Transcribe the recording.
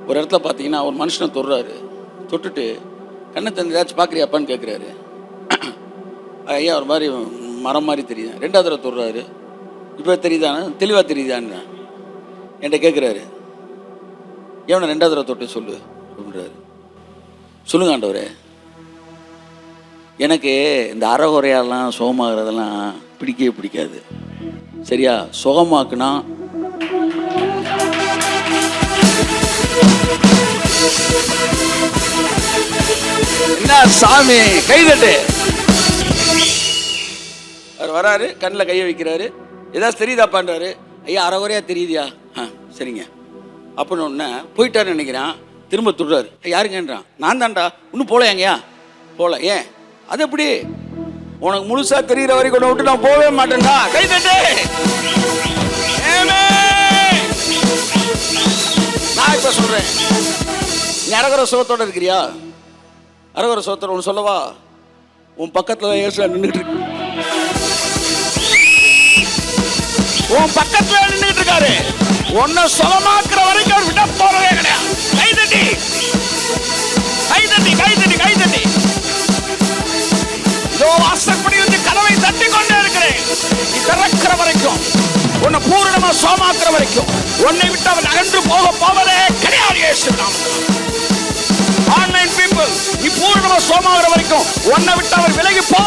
ஒரு இடத்துல பார்த்தீங்கன்னா ஒரு மனுஷனை தொடுறாரு. தொட்டுட்டு கண்ணை தந்து ஏதாச்சும் பார்க்குறியாப்பான்னு கேட்குறாரு. ஐயா ஒரு மாதிரி மரம் மாதிரி தெரியுது. 2வது தடவை தொடுறாரு. இப்போ தெரியுதானே, தெளிவாக தெரியுதான்னு என்கிட்ட கேட்குறாரு. ஏன் 2வது தடவை தொட்டு சொல்லு அப்படின்றாரு. சொல்லுங்க ஆண்டவரே, எனக்கு இந்த அறகுறையாலாம் சுகமாகறதெல்லாம் பிடிக்கவே பிடிக்காது. சரியா, சுகமாக்குனா என்ன சாமி கைதட்டு. அவர் வராரு, கண்ணில் கையை வைக்கிறாரு. ஏதாவது தெரியுதாப்பான்றாரு. ஐயா அறகுறையா தெரியுதியா? சரிங்க அப்படின்னு ஒன்று போயிட்டாருன்னு நினைக்கிறான். திரும்ப துடுறாரு. யாருங்கன்றான். நான் தான்டா. இன்னும் போல எங்கயா போல. ஏன் அது எப்படி? உனக்கு முழுசா தெரிகிற வரைக்கும் விட்டு நான் போகவே மாட்டேன்டா. கை தட்டு. நான் இப்ப சொல்றேன், நீ அரகுற சுகத்தோட இருக்கிறியா? அரகுற சுகத்தோட ஒன்று சொல்லவா? உன் பக்கத்துல ஏசுல நின்றுட்டு இருக்கு. உன் பக்கத்துல நின்றுட்டு இருக்காரு. உன்னை சுகமாக்குற வரைக்கும் அவர் விட போறதே கிடையாது. கை தட்டி கை தட்டி கை தட்டி கை தட்டி. இதோ வாசப்படி வந்து கதவை தட்டி கொண்டே இருக்கிறேன். நீ திறக்கிற வரைக்கும், உன்னை பூரணமா சுகமாக்குற வரைக்கும், உன்னை விட்டு அவன் அகன்று போவதே கிடையாது. ஆன்லைன் பீப்புள், நீ பூரணமா சுகமாகுற வரைக்கும் உன்னை விட்டு அவர் விலகி போக